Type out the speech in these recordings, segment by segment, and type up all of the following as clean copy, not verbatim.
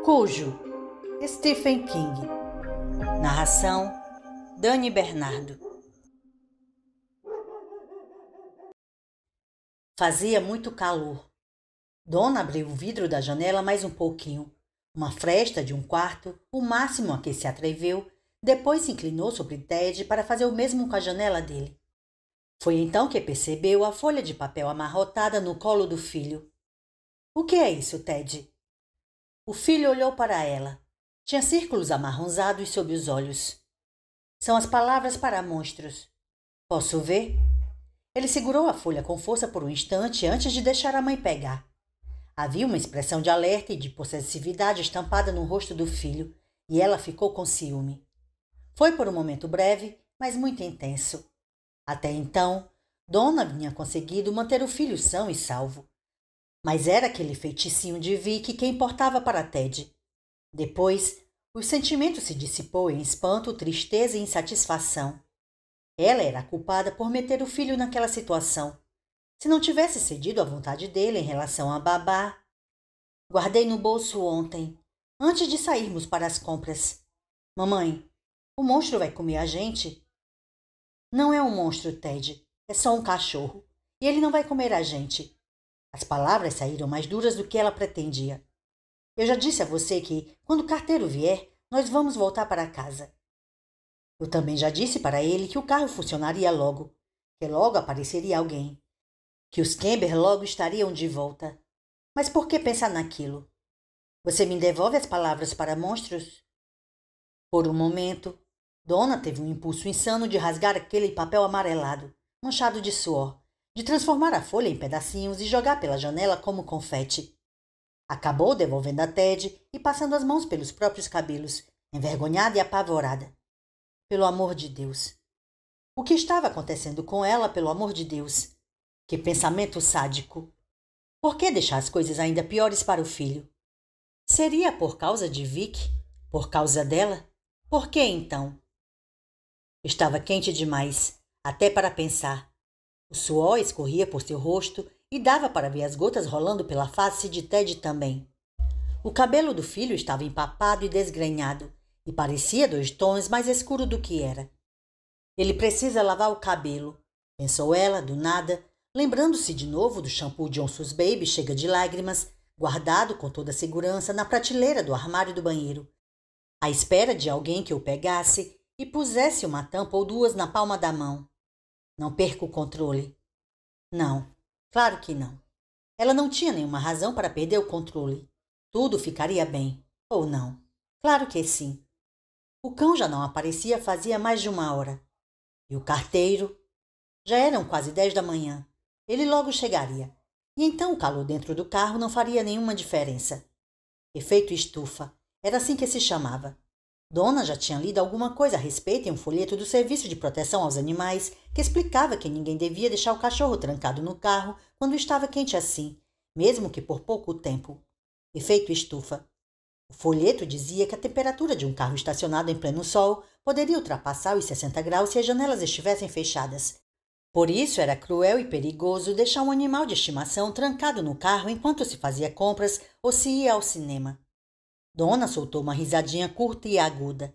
Cujo, Stephen King. Narração, Dani Bernardo. Fazia muito calor. Dona abriu o vidro da janela mais um pouquinho, uma fresta de um quarto, o máximo a que se atreveu, depois se inclinou sobre Ted para fazer o mesmo com a janela dele. Foi então que percebeu a folha de papel amarrotada no colo do filho. — O que é isso, Ted? O filho olhou para ela. Tinha círculos amarronzados sob os olhos. — São as palavras para monstros. Posso ver? Ele segurou a folha com força por um instante antes de deixar a mãe pegar. Havia uma expressão de alerta e de possessividade estampada no rosto do filho, e ela ficou com ciúme. Foi por um momento breve, mas muito intenso. Até então, Dona vinha conseguido manter o filho são e salvo. Mas era aquele feiticinho de Vicky que importava para Ted. Depois, o sentimento se dissipou em espanto, tristeza e insatisfação. Ela era a culpada por meter o filho naquela situação. Se não tivesse cedido à vontade dele em relação a babá. — Guardei no bolso ontem, antes de sairmos para as compras. — Mamãe, o monstro vai comer a gente? — Não é um monstro, Ted. É só um cachorro. E ele não vai comer a gente. As palavras saíram mais duras do que ela pretendia. — Eu já disse a você que, quando o carteiro vier, nós vamos voltar para casa. Eu também já disse para ele que o carro funcionaria logo, que logo apareceria alguém, que os Kember logo estariam de volta. Mas por que pensar naquilo? Você me devolve as palavras para monstros? Por um momento, Dona teve um impulso insano de rasgar aquele papel amarelado, manchado de suor, de transformar a folha em pedacinhos e jogar pela janela como confete. Acabou devolvendo a Ted e passando as mãos pelos próprios cabelos, envergonhada e apavorada. Pelo amor de Deus! O que estava acontecendo com ela, pelo amor de Deus? Que pensamento sádico! Por que deixar as coisas ainda piores para o filho? Seria por causa de Vicky? Por causa dela? Por que então? Estava quente demais, até para pensar. O suor escorria por seu rosto e dava para ver as gotas rolando pela face de Ted também. O cabelo do filho estava empapado e desgrenhado, e parecia 2 tons mais escuro do que era. Ele precisa lavar o cabelo, pensou ela, do nada, lembrando-se de novo do shampoo Johnson's Baby chega de lágrimas, guardado com toda a segurança na prateleira do armário do banheiro, à espera de alguém que o pegasse e pusesse uma tampa ou 2 na palma da mão. Não perca o controle. Não, claro que não. Ela não tinha nenhuma razão para perder o controle. Tudo ficaria bem. Ou não. Claro que sim. O cão já não aparecia fazia mais de 1 hora. E o carteiro? Já eram quase 10 da manhã. Ele logo chegaria. E então o calor dentro do carro não faria nenhuma diferença. Efeito estufa. Era assim que se chamava. Dona já tinha lido alguma coisa a respeito em um folheto do Serviço de Proteção aos Animais que explicava que ninguém devia deixar o cachorro trancado no carro quando estava quente assim, mesmo que por pouco tempo. Efeito estufa. O folheto dizia que a temperatura de um carro estacionado em pleno sol poderia ultrapassar os 60 graus se as janelas estivessem fechadas. Por isso era cruel e perigoso deixar um animal de estimação trancado no carro enquanto se fazia compras ou se ia ao cinema. Dona soltou uma risadinha curta e aguda.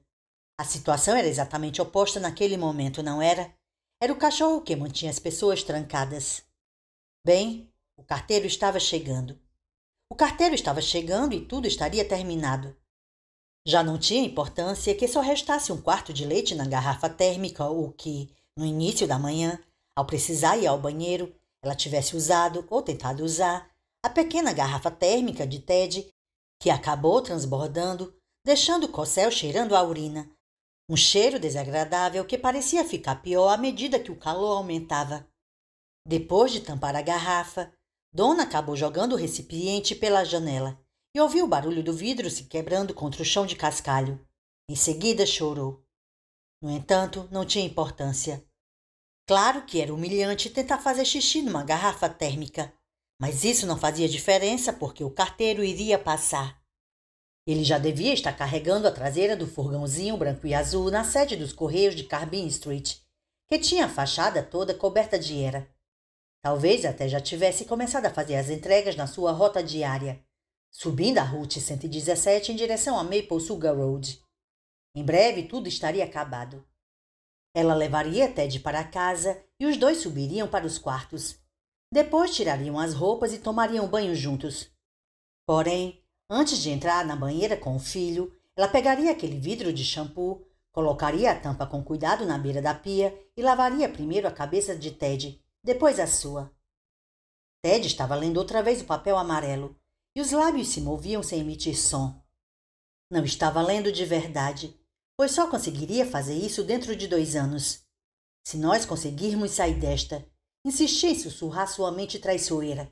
A situação era exatamente oposta naquele momento, não era? Era o cachorro que mantinha as pessoas trancadas. Bem, o carteiro estava chegando. O carteiro estava chegando e tudo estaria terminado. Já não tinha importância que só restasse 1 quarto de leite na garrafa térmica ou que, no início da manhã, ao precisar ir ao banheiro, ela tivesse usado ou tentado usar a pequena garrafa térmica de Ted, que acabou transbordando, deixando o cossel cheirando a urina. Um cheiro desagradável que parecia ficar pior à medida que o calor aumentava. Depois de tampar a garrafa, Dona acabou jogando o recipiente pela janela e ouviu o barulho do vidro se quebrando contra o chão de cascalho. Em seguida chorou. No entanto, não tinha importância. Claro que era humilhante tentar fazer xixi numa garrafa térmica, mas isso não fazia diferença porque o carteiro iria passar. Ele já devia estar carregando a traseira do furgãozinho branco e azul na sede dos Correios de Carbine Street, que tinha a fachada toda coberta de era. Talvez até já tivesse começado a fazer as entregas na sua rota diária. subindo a Route 117 em direção a Maple Sugar Road. Em breve tudo estaria acabado. Ela levaria Ted para casa e os dois subiriam para os quartos. Depois tirariam as roupas e tomariam banho juntos. Porém, antes de entrar na banheira com o filho, ela pegaria aquele vidro de shampoo, colocaria a tampa com cuidado na beira da pia e lavaria primeiro a cabeça de Ted, depois a sua. Ted estava lendo outra vez o papel amarelo e os lábios se moviam sem emitir som. Não estava lendo de verdade, pois só conseguiria fazer isso dentro de 2 anos. Se nós conseguirmos sair desta, insistia em sussurrar sua mente traiçoeira.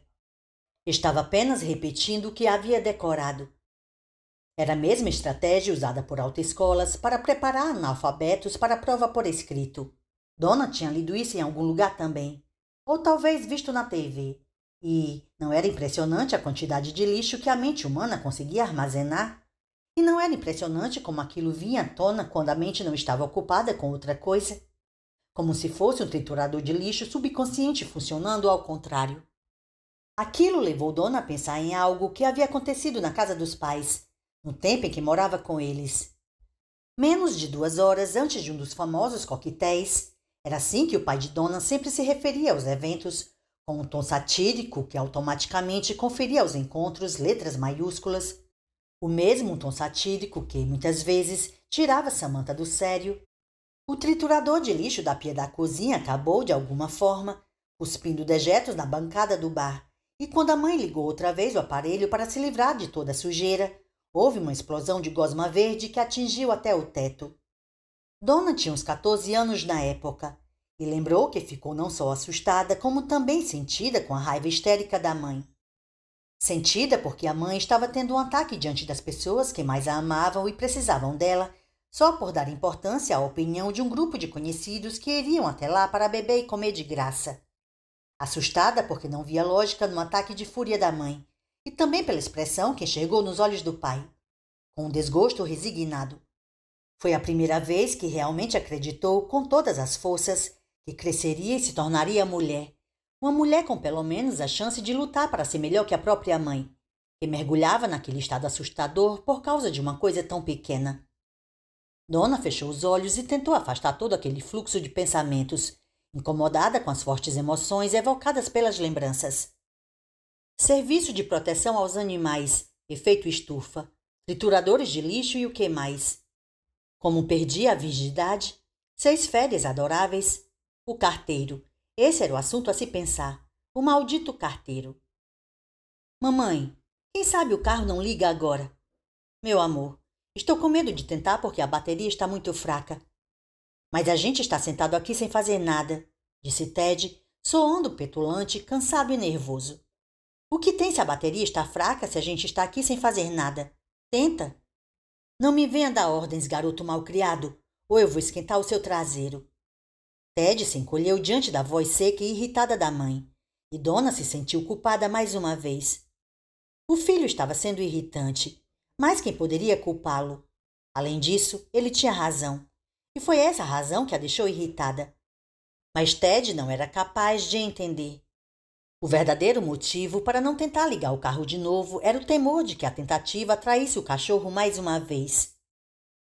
Estava apenas repetindo o que havia decorado. Era a mesma estratégia usada por autoescolas para preparar analfabetos para a prova por escrito. Donna tinha lido isso em algum lugar também, ou talvez visto na TV. E não era impressionante a quantidade de lixo que a mente humana conseguia armazenar? E não era impressionante como aquilo vinha à tona quando a mente não estava ocupada com outra coisa? Como se fosse um triturador de lixo subconsciente funcionando ao contrário. Aquilo levou Donna a pensar em algo que havia acontecido na casa dos pais, no tempo em que morava com eles. Menos de 2 horas antes de um dos famosos coquetéis, era assim que o pai de Donna sempre se referia aos eventos, com um tom satírico que automaticamente conferia aos encontros letras maiúsculas, o mesmo tom satírico que, muitas vezes, tirava Samantha do sério. O triturador de lixo da pia da cozinha acabou, de alguma forma, cuspindo dejetos na bancada do bar, e quando a mãe ligou outra vez o aparelho para se livrar de toda a sujeira, houve uma explosão de gosma verde que atingiu até o teto. Donna tinha uns 14 anos na época, e lembrou que ficou não só assustada, como também sentida com a raiva histérica da mãe. Sentida porque a mãe estava tendo um ataque diante das pessoas que mais a amavam e precisavam dela, só por dar importância à opinião de um grupo de conhecidos que iriam até lá para beber e comer de graça. Assustada porque não via lógica no ataque de fúria da mãe, e também pela expressão que enxergou nos olhos do pai, com um desgosto resignado. Foi a primeira vez que realmente acreditou com todas as forças que cresceria e se tornaria mulher. Uma mulher com pelo menos a chance de lutar para ser melhor que a própria mãe, que mergulhava naquele estado assustador por causa de uma coisa tão pequena. Donna fechou os olhos e tentou afastar todo aquele fluxo de pensamentos, incomodada com as fortes emoções evocadas pelas lembranças. Serviço de proteção aos animais, efeito estufa, trituradores de lixo e o que mais? Como perdia a virgindade, 6 férias adoráveis, o carteiro. Esse era o assunto a se pensar. O maldito carteiro. Mamãe, quem sabe o carro não liga agora? Meu amor, estou com medo de tentar porque a bateria está muito fraca. Mas a gente está sentado aqui sem fazer nada, disse Ted, soando petulante, cansado e nervoso. O que tem se a bateria está fraca se a gente está aqui sem fazer nada? Tenta. Não me venha dar ordens, garoto malcriado, ou eu vou esquentar o seu traseiro. Ted se encolheu diante da voz seca e irritada da mãe, e Donna se sentiu culpada mais uma vez. O filho estava sendo irritante, mas quem poderia culpá-lo? Além disso, ele tinha razão, e foi essa a razão que a deixou irritada. Mas Ted não era capaz de entender. O verdadeiro motivo para não tentar ligar o carro de novo era o temor de que a tentativa atraísse o cachorro mais uma vez.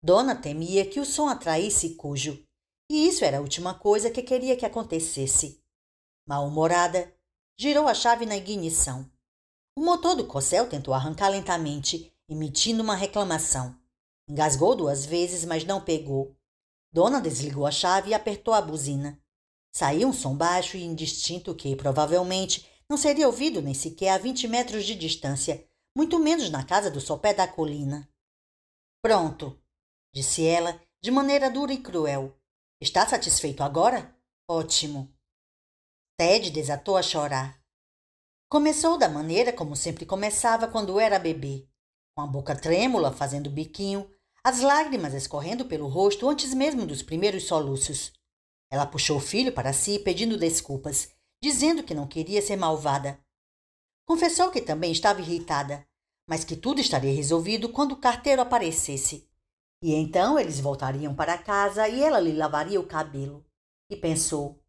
Donna temia que o som atraísse Cujo, e isso era a última coisa que queria que acontecesse. Mal-humorada, girou a chave na ignição. O motor do Cossel tentou arrancar lentamente, emitindo uma reclamação. Engasgou 2 vezes, mas não pegou. Donna desligou a chave e apertou a buzina. Saiu um som baixo e indistinto que, provavelmente, não seria ouvido nem sequer a 20 metros de distância, muito menos na casa do sopé da colina. Pronto, disse ela, de maneira dura e cruel. Está satisfeito agora? Ótimo. Ted desatou a chorar. Começou da maneira como sempre começava quando era bebê, com a boca trêmula, fazendo biquinho, as lágrimas escorrendo pelo rosto antes mesmo dos primeiros soluços. Ela puxou o filho para si, pedindo desculpas, dizendo que não queria ser malvada. Confessou que também estava irritada, mas que tudo estaria resolvido quando o carteiro aparecesse. E então eles voltariam para casa e ela lhe lavaria o cabelo. E pensou,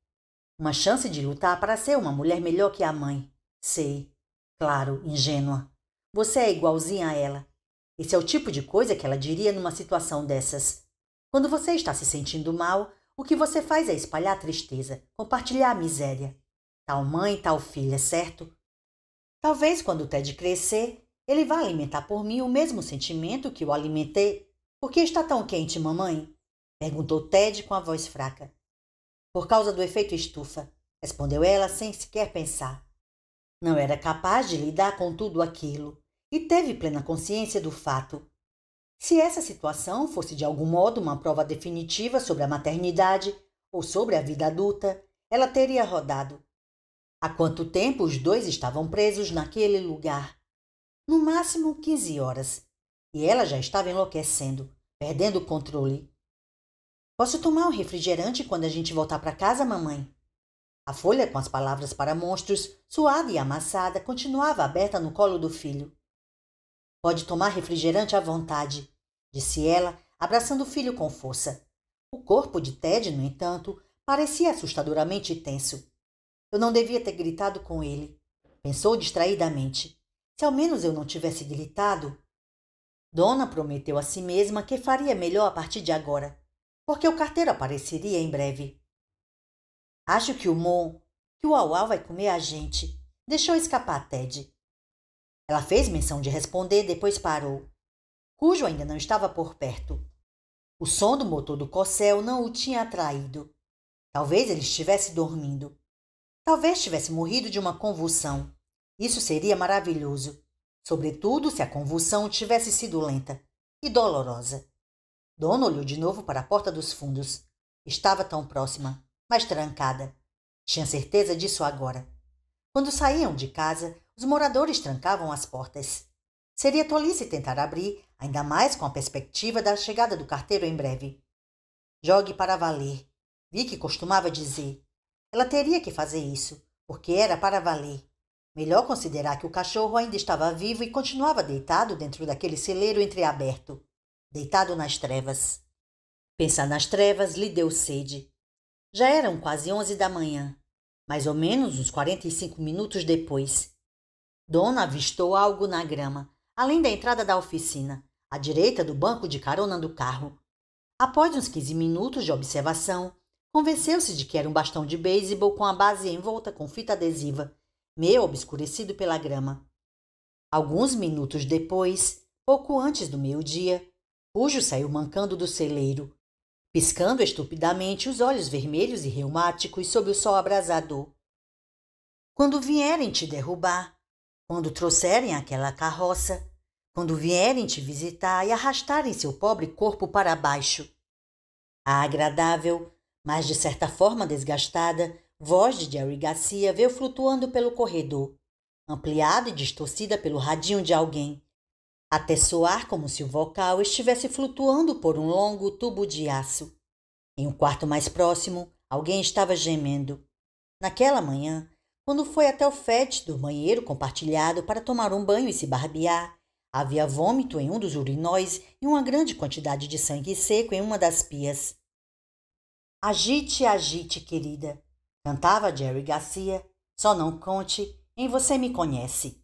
uma chance de lutar para ser uma mulher melhor que a mãe. Sei, claro, ingênua. Você é igualzinha a ela. Esse é o tipo de coisa que ela diria numa situação dessas. Quando você está se sentindo mal, o que você faz é espalhar a tristeza, compartilhar a miséria. Tal mãe, tal filha, certo? Talvez quando o Ted crescer, ele vá alimentar por mim o mesmo sentimento que eu alimentei. Por que está tão quente, mamãe? Perguntou Ted com a voz fraca. Por causa do efeito estufa, respondeu ela sem sequer pensar. Não era capaz de lidar com tudo aquilo e teve plena consciência do fato. Se essa situação fosse de algum modo uma prova definitiva sobre a maternidade ou sobre a vida adulta, ela teria rodado. Há quanto tempo os dois estavam presos naquele lugar? No máximo 15 horas. E ela já estava enlouquecendo, perdendo o controle. Posso tomar um refrigerante quando a gente voltar para casa, mamãe? A folha com as palavras para monstros, suada e amassada, continuava aberta no colo do filho. Pode tomar refrigerante à vontade, disse ela, abraçando o filho com força. O corpo de Ted, no entanto, parecia assustadoramente tenso. Eu não devia ter gritado com ele, pensou distraidamente. Se ao menos eu não tivesse gritado. Donna prometeu a si mesma que faria melhor a partir de agora, porque o carteiro apareceria em breve. Acho que que o Auau vai comer a gente. Deixou escapar Ted. Ela fez menção de responder, depois parou. Cujo ainda não estava por perto. O som do motor do corcel não o tinha atraído. Talvez ele estivesse dormindo. Talvez tivesse morrido de uma convulsão. Isso seria maravilhoso, sobretudo se a convulsão tivesse sido lenta e dolorosa. Donna olhou de novo para a porta dos fundos. Estava tão próxima, mas trancada. Tinha certeza disso agora. Quando saíam de casa, os moradores trancavam as portas. Seria tolice tentar abrir, ainda mais com a perspectiva da chegada do carteiro em breve. Jogue para valer, Vicky costumava dizer. Ela teria que fazer isso, porque era para valer. Melhor considerar que o cachorro ainda estava vivo e continuava deitado dentro daquele celeiro entreaberto, deitado nas trevas. Pensar nas trevas lhe deu sede. Já eram quase 11 da manhã, mais ou menos uns 45 minutos depois. Donna avistou algo na grama, além da entrada da oficina, à direita do banco de carona do carro. Após uns 15 minutos de observação, convenceu-se de que era um bastão de beisebol com a base envolta com fita adesiva, meio obscurecido pela grama. Alguns minutos depois, pouco antes do meio-dia, Cujo saiu mancando do celeiro, piscando estupidamente os olhos vermelhos e reumáticos sob o sol abrasador. Quando vierem te derrubar, quando trouxerem aquela carroça, quando vierem te visitar e arrastarem seu pobre corpo para baixo. A agradável, mas de certa forma desgastada, voz de Jerry Garcia veio flutuando pelo corredor, ampliada e distorcida pelo radinho de alguém, até soar como se o vocal estivesse flutuando por um longo tubo de aço. Em um quarto mais próximo, alguém estava gemendo. Naquela manhã, quando foi até o fete do banheiro compartilhado para tomar um banho e se barbear, havia vômito em um dos urinóis e uma grande quantidade de sangue seco em uma das pias. Agite, agite, querida, cantava Jerry Garcia. Só não conte, em você me conhece.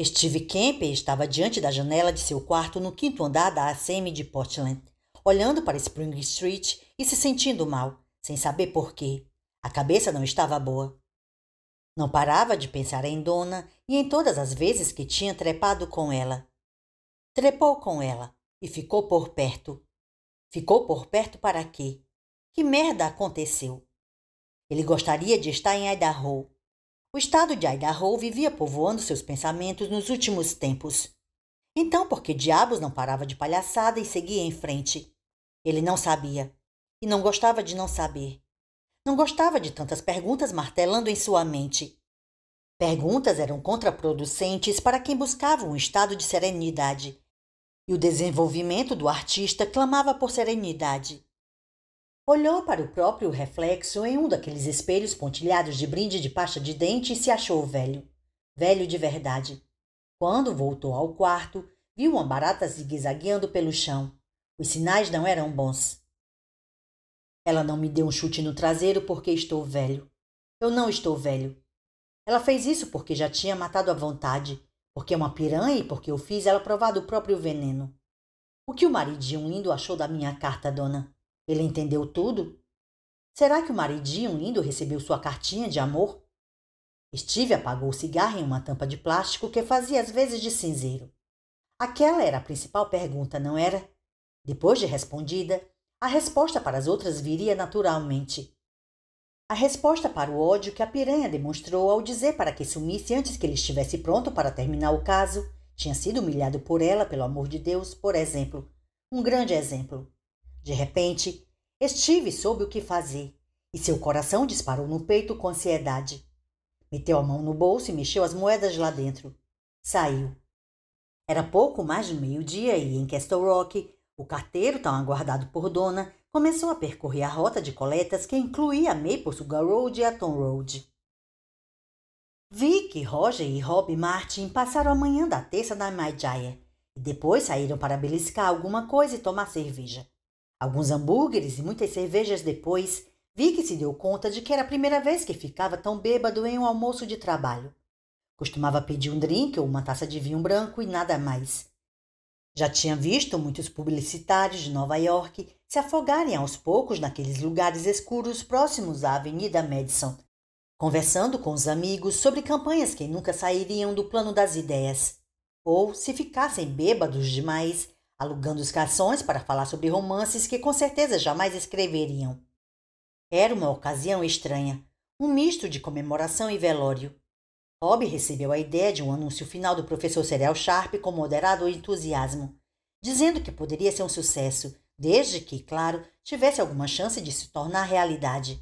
Steve Kemper estava diante da janela de seu quarto no 5º andar da ACM de Portland, olhando para Spring Street e se sentindo mal, sem saber por quê. A cabeça não estava boa. Não parava de pensar em Donna e em todas as vezes que tinha trepado com ela. Trepou com ela e ficou por perto. Ficou por perto para quê? Que merda aconteceu? Ele gostaria de estar em Idaho. O estado de Idaho vivia povoando seus pensamentos nos últimos tempos. Então, por que diabos não parava de palhaçada e seguia em frente? Ele não sabia. E não gostava de não saber. Não gostava de tantas perguntas martelando em sua mente. Perguntas eram contraproducentes para quem buscava um estado de serenidade. E o desenvolvimento do artista clamava por serenidade. Olhou para o próprio reflexo em um daqueles espelhos pontilhados de brinde de pasta de dente e se achou velho. Velho de verdade. Quando voltou ao quarto, viu uma barata zigue-zagueando pelo chão. Os sinais não eram bons. Ela não me deu um chute no traseiro porque estou velho. Eu não estou velho. Ela fez isso porque já tinha matado à vontade, Porque é uma piranha e porque eu fiz ela provar do próprio veneno. O que o maridinho lindo achou da minha carta, dona? Ele entendeu tudo? Será que o maridinho lindo recebeu sua cartinha de amor? Steve apagou o cigarro em uma tampa de plástico que fazia às vezes de cinzeiro. Aquela era a principal pergunta, não era? Depois de respondida, a resposta para as outras viria naturalmente. A resposta para o ódio que a piranha demonstrou ao dizer para que sumisse antes que ele estivesse pronto para terminar o caso, tinha sido humilhado por ela, pelo amor de Deus, por exemplo. Um grande exemplo. De repente, Steve soube o que fazer, e seu coração disparou no peito com ansiedade. Meteu a mão no bolso e mexeu as moedas lá dentro. Saiu. Era pouco mais de meio-dia e, em Castle Rock, o carteiro, tão aguardado por Dona, começou a percorrer a rota de coletas que incluía a Maple Sugar Road e a Tom Road. Vic, Roger e Rob Martin passaram a manhã da terça na Maijaya e depois saíram para beliscar alguma coisa e tomar cerveja. Alguns hambúrgueres e muitas cervejas depois, Vic se deu conta de que era a primeira vez que ficava tão bêbado em um almoço de trabalho. Costumava pedir um drink ou uma taça de vinho branco e nada mais. Já tinha visto muitos publicitários de Nova York se afogarem aos poucos naqueles lugares escuros próximos à Avenida Madison, conversando com os amigos sobre campanhas que nunca sairiam do plano das ideias, ou, se ficassem bêbados demais, alugando os garçons para falar sobre romances que com certeza jamais escreveriam. Era uma ocasião estranha, um misto de comemoração e velório. Rob recebeu a ideia de um anúncio final do professor Serial Sharp com moderado entusiasmo, dizendo que poderia ser um sucesso, desde que, claro, tivesse alguma chance de se tornar realidade.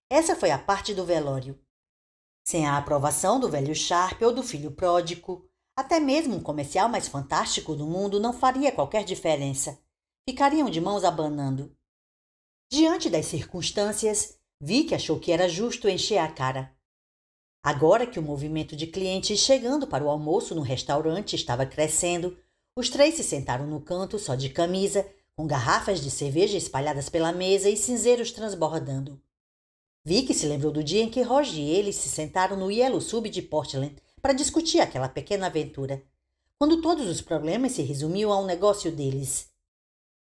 Essa foi a parte do velório. Sem a aprovação do velho Sharp ou do filho pródigo, até mesmo um comercial mais fantástico do mundo não faria qualquer diferença. Ficariam de mãos abanando. Diante das circunstâncias, Vic achou que era justo encher a cara. Agora que o movimento de clientes chegando para o almoço no restaurante estava crescendo, os três se sentaram no canto só de camisa, com garrafas de cerveja espalhadas pela mesa e cinzeiros transbordando. Vic se lembrou do dia em que Roger e ele se sentaram no Yellow Sub de Portland para discutir aquela pequena aventura, quando todos os problemas se resumiam a um negócio deles.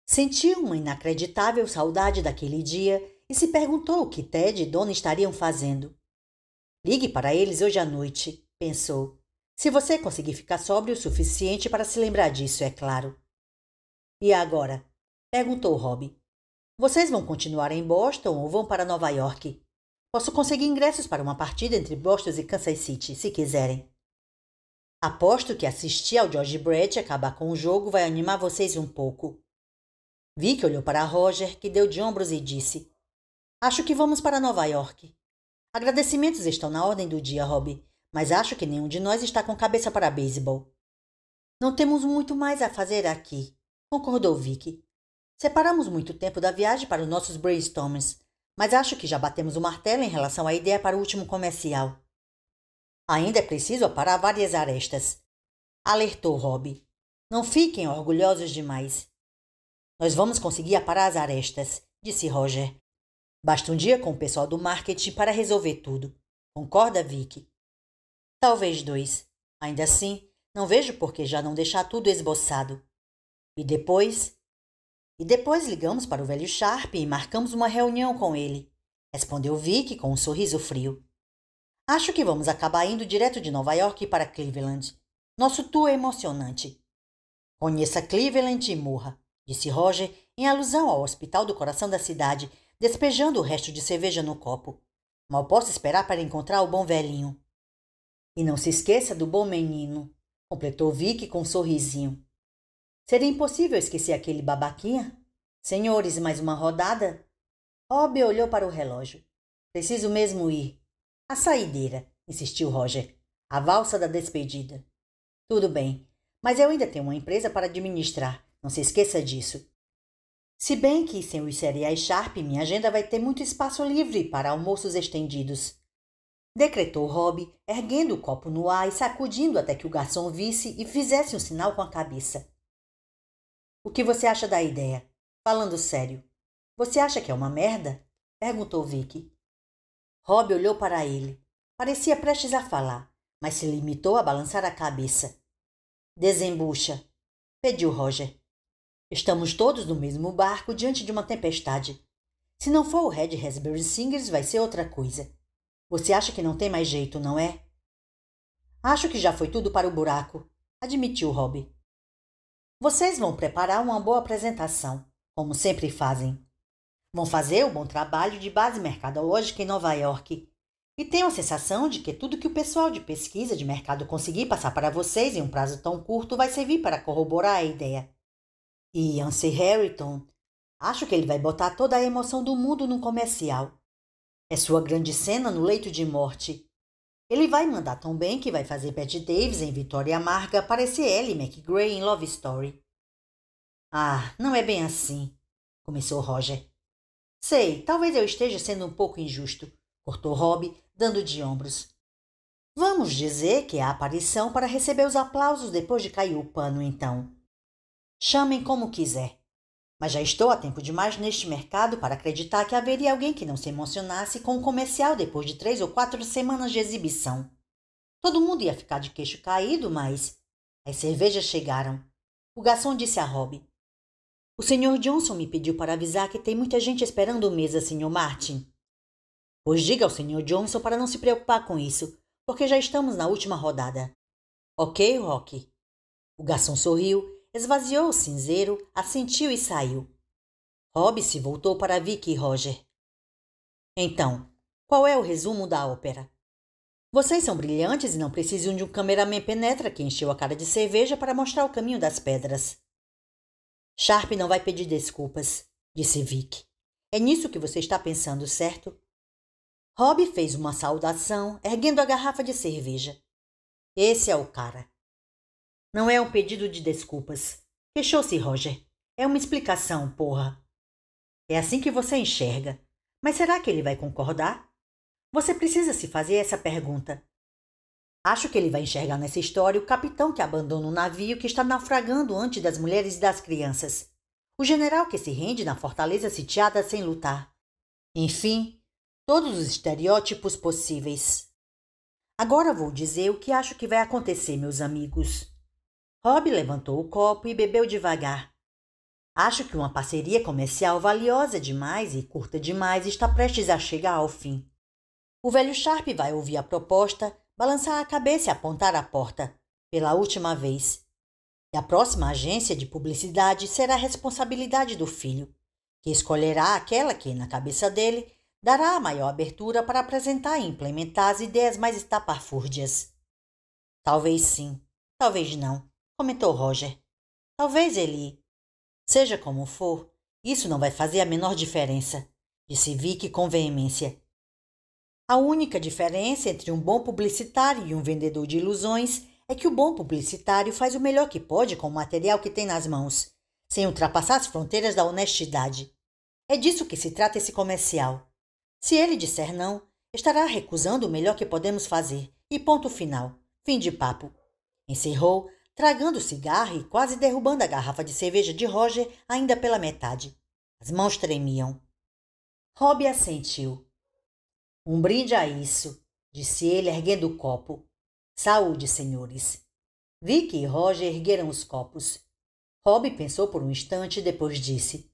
Sentiu uma inacreditável saudade daquele dia e se perguntou o que Ted e Donna estariam fazendo. Ligue para eles hoje à noite, pensou. Se você conseguir ficar sóbrio o suficiente para se lembrar disso, é claro. E agora? Perguntou Rob. Vocês vão continuar em Boston ou vão para Nova York? Posso conseguir ingressos para uma partida entre Boston e Kansas City, se quiserem. Aposto que assistir ao George Brett acabar com o jogo vai animar vocês um pouco. Vic olhou para Roger, que deu de ombros e disse: Acho que vamos para Nova York. Agradecimentos estão na ordem do dia, Rob, mas acho que nenhum de nós está com cabeça para beisebol. Não temos muito mais a fazer aqui, concordou Vic. Separamos muito tempo da viagem para os nossos brainstorms, mas acho que já batemos o martelo em relação à ideia para o último comercial. Ainda é preciso aparar várias arestas, alertou Rob. Não fiquem orgulhosos demais. Nós vamos conseguir aparar as arestas, disse Roger. Basta um dia com o pessoal do marketing para resolver tudo. Concorda, Vic? Talvez 2. Ainda assim, não vejo por que já não deixar tudo esboçado. E depois? E depois ligamos para o velho Sharp e marcamos uma reunião com ele, respondeu Vic com um sorriso frio. Acho que vamos acabar indo direto de Nova York para Cleveland. Nosso tour é emocionante. Conheça Cleveland e morra, disse Roger em alusão ao Hospital do Coração da cidade, despejando o resto de cerveja no copo. Mal posso esperar para encontrar o bom velhinho. E não se esqueça do bom menino, completou Vic com um sorrisinho. Seria impossível esquecer aquele babaquinha? Senhores, mais uma rodada? Rob olhou para o relógio. Preciso mesmo ir. A saideira, insistiu Roger. A valsa da despedida. Tudo bem, mas eu ainda tenho uma empresa para administrar. Não se esqueça disso. Se bem que, sem os cereais Sharp, minha agenda vai ter muito espaço livre para almoços estendidos. Decretou Rob, erguendo o copo no ar e sacudindo até que o garçom visse e fizesse um sinal com a cabeça. O que você acha da ideia? Falando sério. Você acha que é uma merda? Perguntou Vic. Rob olhou para ele. Parecia prestes a falar, mas se limitou a balançar a cabeça. Desembucha, pediu Roger. Estamos todos no mesmo barco diante de uma tempestade. Se não for o Red Raspberry Singers, vai ser outra coisa. Você acha que não tem mais jeito, não é? Acho que já foi tudo para o buraco, admitiu Rob. Vocês vão preparar uma boa apresentação, como sempre fazem. Vão fazer o bom trabalho de base mercadológica em Nova York. E tenho a sensação de que tudo que o pessoal de pesquisa de mercado conseguir passar para vocês em um prazo tão curto vai servir para corroborar a ideia. E Yancey Harrington, acho que ele vai botar toda a emoção do mundo num comercial. É sua grande cena no leito de morte. Ele vai mandar tão bem que vai fazer Bette Davis em Vitória Amarga parecer Ellie McGray em Love Story. Ah, não é bem assim, começou Roger. Sei, talvez eu esteja sendo um pouco injusto, cortou Rob, dando de ombros. Vamos dizer que é a aparição para receber os aplausos depois de cair o pano, então. Chamem como quiser. Mas já estou há tempo demais neste mercado para acreditar que haveria alguém que não se emocionasse com um comercial depois de 3 ou 4 semanas de exibição. Todo mundo ia ficar de queixo caído, mas... As cervejas chegaram. O garçom disse a Rob. O Sr. Johnson me pediu para avisar que tem muita gente esperando mesa, Sr. Martin. Pois diga ao Sr. Johnson para não se preocupar com isso, porque já estamos na última rodada. Ok, Rock? O garçom sorriu, esvaziou o cinzeiro, assentiu e saiu. Rob se voltou para Vicky e Roger. Então, qual é o resumo da ópera? Vocês são brilhantes e não precisam de um cameraman penetra que encheu a cara de cerveja para mostrar o caminho das pedras. Sharp não vai pedir desculpas, disse Vic. É nisso que você está pensando, certo? Rob fez uma saudação, erguendo a garrafa de cerveja. Esse é o cara. Não é um pedido de desculpas. Queixou-se Roger. É uma explicação, porra. É assim que você enxerga. Mas será que ele vai concordar? Você precisa se fazer essa pergunta. Acho que ele vai enxergar nessa história o capitão que abandona um navio que está naufragando antes das mulheres e das crianças. O general que se rende na fortaleza sitiada sem lutar. Enfim, todos os estereótipos possíveis. Agora vou dizer o que acho que vai acontecer, meus amigos. Rob levantou o copo e bebeu devagar. Acho que uma parceria comercial valiosa demais e curta demais está prestes a chegar ao fim. O velho Sharp vai ouvir a proposta, balançar a cabeça e apontar a porta, pela última vez. E a próxima agência de publicidade será a responsabilidade do filho, que escolherá aquela que, na cabeça dele, dará a maior abertura para apresentar e implementar as ideias mais estapafúrdias. Talvez sim, talvez não, comentou Roger. Talvez ele... Seja como for, isso não vai fazer a menor diferença, disse Vic com veemência. A única diferença entre um bom publicitário e um vendedor de ilusões é que o bom publicitário faz o melhor que pode com o material que tem nas mãos, sem ultrapassar as fronteiras da honestidade. É disso que se trata esse comercial. Se ele disser não, estará recusando o melhor que podemos fazer. E ponto final. Fim de papo. Encerrou, tragando o cigarro e quase derrubando a garrafa de cerveja de Roger ainda pela metade. As mãos tremiam. Rob assentiu. Um brinde a isso, disse ele erguendo o copo. Saúde, senhores. Vicky e Roger ergueram os copos. Rob pensou por um instante e depois disse.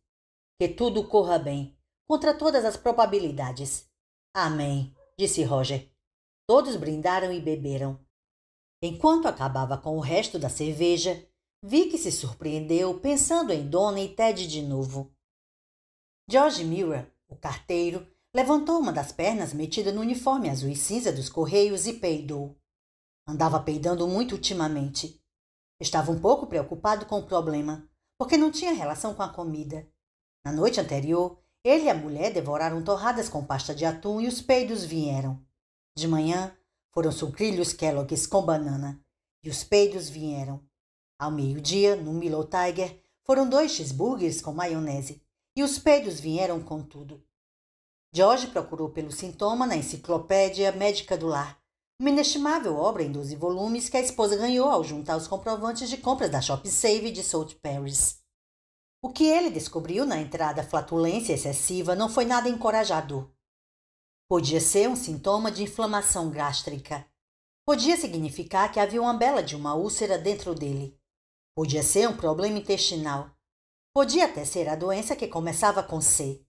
Que tudo corra bem, contra todas as probabilidades. Amém, disse Roger. Todos brindaram e beberam. Enquanto acabava com o resto da cerveja, Vicky se surpreendeu pensando em Donna e Ted de novo. George Miller, o carteiro, levantou uma das pernas metida no uniforme azul e cinza dos Correios e peidou. Andava peidando muito ultimamente. Estava um pouco preocupado com o problema, porque não tinha relação com a comida. Na noite anterior, ele e a mulher devoraram torradas com pasta de atum e os peidos vieram. De manhã, foram sucrilhos Kellogg's com banana, e os peidos vieram. Ao meio-dia, no Milo Tiger, foram 2 cheeseburgers com maionese, e os peidos vieram com tudo. George procurou pelo sintoma na Enciclopédia Médica do Lar, uma inestimável obra em 12 volumes que a esposa ganhou ao juntar os comprovantes de compras da Shop Save de South Paris. O que ele descobriu na entrada flatulência excessiva não foi nada encorajador. Podia ser um sintoma de inflamação gástrica. Podia significar que havia uma bela de uma úlcera dentro dele. Podia ser um problema intestinal. Podia até ser a doença que começava com C.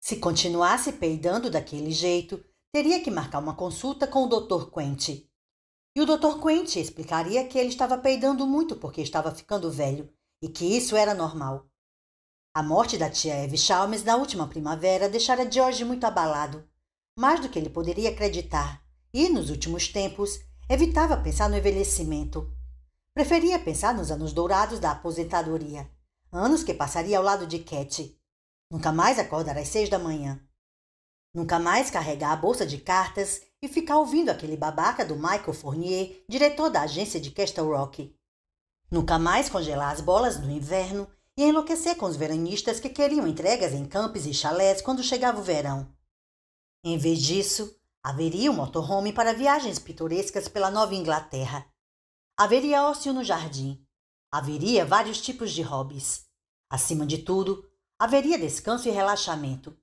Se continuasse peidando daquele jeito, teria que marcar uma consulta com o Dr. Quentin. E o Dr. Quentin explicaria que ele estava peidando muito porque estava ficando velho e que isso era normal. A morte da tia Eve Chalmers na última primavera deixara George muito abalado, mais do que ele poderia acreditar, e, nos últimos tempos, evitava pensar no envelhecimento. Preferia pensar nos anos dourados da aposentadoria, anos que passaria ao lado de Cat. Nunca mais acordar às 6 da manhã. Nunca mais carregar a bolsa de cartas e ficar ouvindo aquele babaca do Michael Fournier, diretor da agência de Castle Rock. Nunca mais congelar as bolas no inverno e enlouquecer com os veranistas que queriam entregas em campos e chalés quando chegava o verão. Em vez disso, haveria um motorhome para viagens pitorescas pela Nova Inglaterra. Haveria ócio no jardim. Haveria vários tipos de hobbies. Acima de tudo, haveria descanso e relaxamento.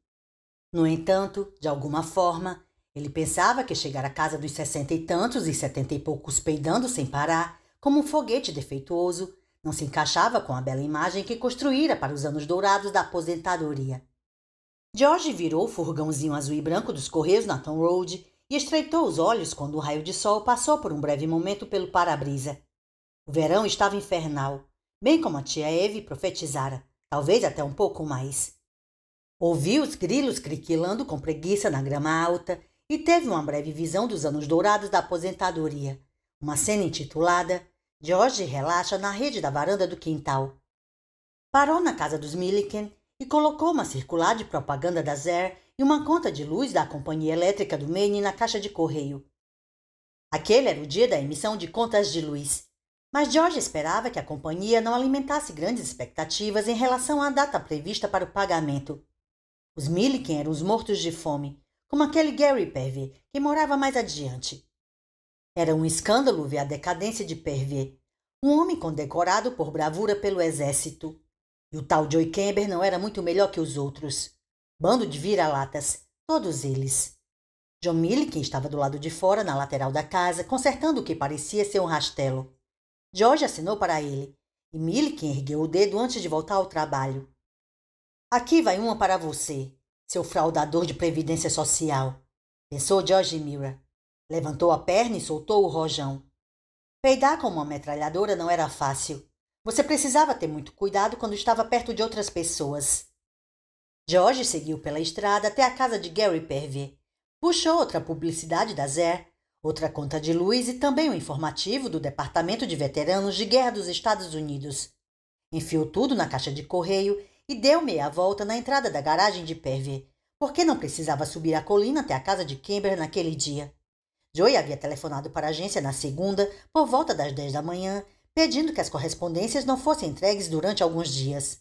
No entanto, de alguma forma, ele pensava que chegar à casa dos 60 e tantos e 70 e poucos peidando sem parar, como um foguete defeituoso, não se encaixava com a bela imagem que construíra para os anos dourados da aposentadoria. George virou o furgãozinho azul e branco dos Correios na Town Road e estreitou os olhos quando o raio de sol passou por um breve momento pelo para-brisa. O verão estava infernal, bem como a tia Eve profetizara, talvez até um pouco mais. Ouviu os grilos criquilando com preguiça na grama alta e teve uma breve visão dos anos dourados da aposentadoria, uma cena intitulada George relaxa na rede da varanda do quintal. Parou na casa dos Milliken e colocou uma circular de propaganda da Zare e uma conta de luz da companhia elétrica do Maine na caixa de correio. Aquele era o dia da emissão de contas de luz, mas George esperava que a companhia não alimentasse grandes expectativas em relação à data prevista para o pagamento. Os Milliken eram os mortos de fome, como aquele Gary Pervier, que morava mais adiante. Era um escândalo ver a decadência de Pervier, um homem condecorado por bravura pelo exército. E o tal Joey Kember não era muito melhor que os outros. Bando de vira-latas, todos eles. John Milliken estava do lado de fora, na lateral da casa, consertando o que parecia ser um rastelo. George assinou para ele, e Milliken ergueu o dedo antes de voltar ao trabalho. Aqui vai uma para você, seu fraudador de previdência social, pensou George Miller. Levantou a perna e soltou o rojão. Peidar com uma metralhadora não era fácil. Você precisava ter muito cuidado quando estava perto de outras pessoas. George seguiu pela estrada até a casa de Gary Pervier. Puxou outra publicidade da Zare, outra conta de luz e também um informativo do Departamento de Veteranos de Guerra dos Estados Unidos. Enfiou tudo na caixa de correio e deu meia volta na entrada da garagem de Pervier, porque não precisava subir a colina até a casa de Kember naquele dia. Joey havia telefonado para a agência na segunda, por volta das 10 da manhã, pedindo que as correspondências não fossem entregues durante alguns dias.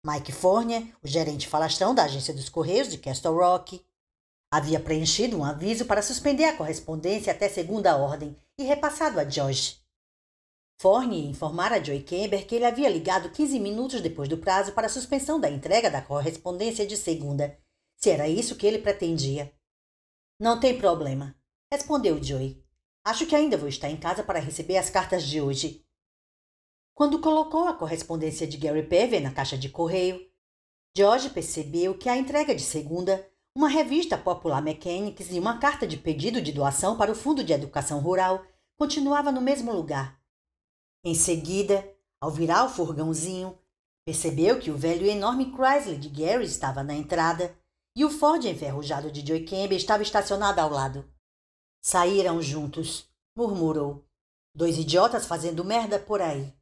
Mike Fournier, o gerente falastrão da agência dos Correios de Castle Rock, havia preenchido um aviso para suspender a correspondência até segunda ordem e repassado a George. Fournier informara a Joey Kember que ele havia ligado 15 minutos depois do prazo para a suspensão da entrega da correspondência de segunda, se era isso que ele pretendia. Não tem problema, respondeu Joey. Acho que ainda vou estar em casa para receber as cartas de hoje. Quando colocou a correspondência de Gary Pervier na caixa de correio, George percebeu que a entrega de segunda, uma revista Popular Mechanics e uma carta de pedido de doação para o Fundo de Educação Rural continuava no mesmo lugar. Em seguida, ao virar o furgãozinho, percebeu que o velho e enorme Chrysler de Gary estava na entrada e o Ford enferrujado de Joey Kember estava estacionado ao lado. Saíram juntos, murmurou. 2 idiotas fazendo merda por aí.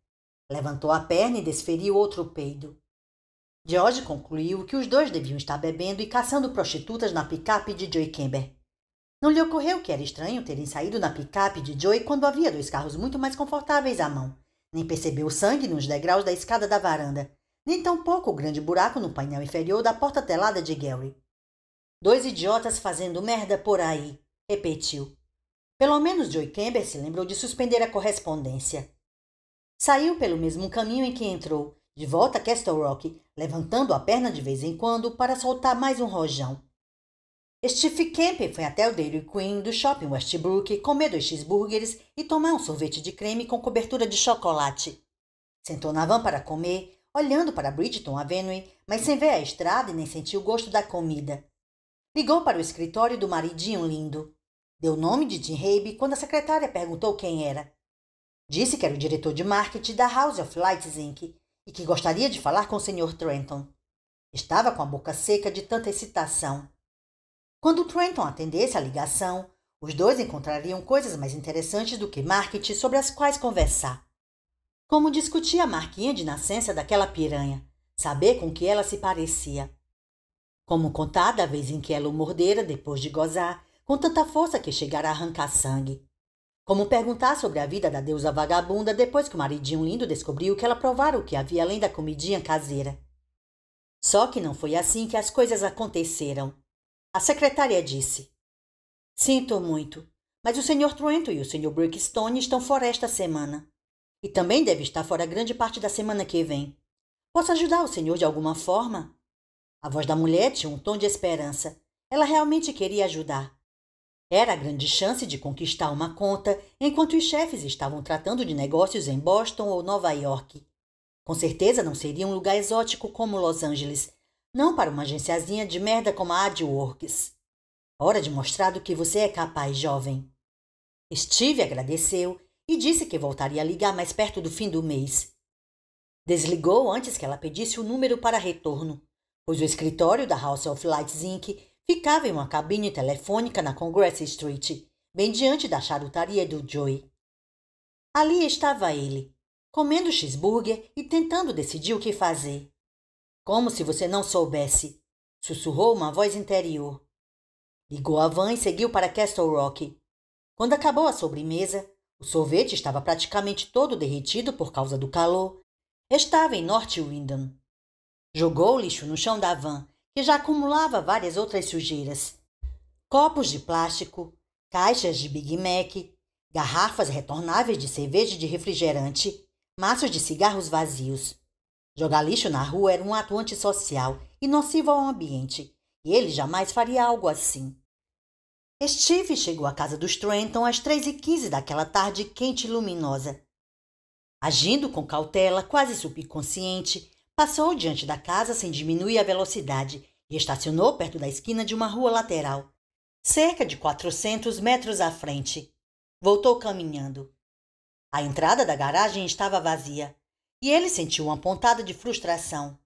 Levantou a perna e desferiu outro peido. George concluiu que os dois deviam estar bebendo e caçando prostitutas na picape de Joey Kember. Não lhe ocorreu que era estranho terem saído na picape de Joey quando havia 2 carros muito mais confortáveis à mão. Nem percebeu sangue nos degraus da escada da varanda, nem tampouco o grande buraco no painel inferior da porta telada de Gary. 2 idiotas fazendo merda por aí, repetiu. Pelo menos Joey Kember se lembrou de suspender a correspondência. Saiu pelo mesmo caminho em que entrou, de volta a Castle Rock, levantando a perna de vez em quando para soltar mais um rojão. Steve Kemp foi até o Dairy Queen do Shopping Westbrook comer 2 cheeseburgers e tomar um sorvete de creme com cobertura de chocolate. Sentou na van para comer, olhando para Bridgeton Avenue, mas sem ver a estrada e nem sentir o gosto da comida. Ligou para o escritório do maridinho lindo. Deu o nome de Jim Rabe quando a secretária perguntou quem era. Disse que era o diretor de marketing da House of Lights Inc. e que gostaria de falar com o Sr. Trenton. Estava com a boca seca de tanta excitação. Quando Trenton atendesse a ligação, os dois encontrariam coisas mais interessantes do que marketing sobre as quais conversar. Como discutir a marquinha de nascença daquela piranha, saber com que ela se parecia. Como contar da vez em que ela o mordera depois de gozar, com tanta força que chegara a arrancar sangue. Como perguntar sobre a vida da deusa vagabunda depois que o maridinho lindo descobriu que ela provara o que havia além da comidinha caseira. Só que não foi assim que as coisas aconteceram. A secretária disse: Sinto muito, mas o Sr. Trenton e o Sr. Brickstone estão fora esta semana. E também deve estar fora grande parte da semana que vem. Posso ajudar o senhor de alguma forma? A voz da mulher tinha um tom de esperança. Ela realmente queria ajudar. Era a grande chance de conquistar uma conta enquanto os chefes estavam tratando de negócios em Boston ou Nova York. Com certeza não seria um lugar exótico como Los Angeles, não para uma agenciazinha de merda como a AdWorks. Hora de mostrar do que você é capaz, jovem. Steve agradeceu e disse que voltaria a ligar mais perto do fim do mês. Desligou antes que ela pedisse o número para retorno, pois o escritório da House of Lights Inc. ficava em uma cabine telefônica na Congress Street, bem diante da charutaria do Joey. Ali estava ele, comendo cheeseburger e tentando decidir o que fazer. Como se você não soubesse, sussurrou uma voz interior. Ligou a van e seguiu para Castle Rock. Quando acabou a sobremesa, o sorvete estava praticamente todo derretido por causa do calor. Estava em North Windham. Jogou o lixo no chão da van, que já acumulava várias outras sujeiras. Copos de plástico, caixas de Big Mac, garrafas retornáveis de cerveja e de refrigerante, maços de cigarros vazios. Jogar lixo na rua era um ato antissocial e nocivo ao ambiente, e ele jamais faria algo assim. Steve chegou à casa dos Trenton às 3h15 daquela tarde quente e luminosa. Agindo com cautela, quase subconsciente, passou diante da casa sem diminuir a velocidade e estacionou perto da esquina de uma rua lateral, cerca de 400 metros à frente. Voltou caminhando. A entrada da garagem estava vazia e ele sentiu uma pontada de frustração.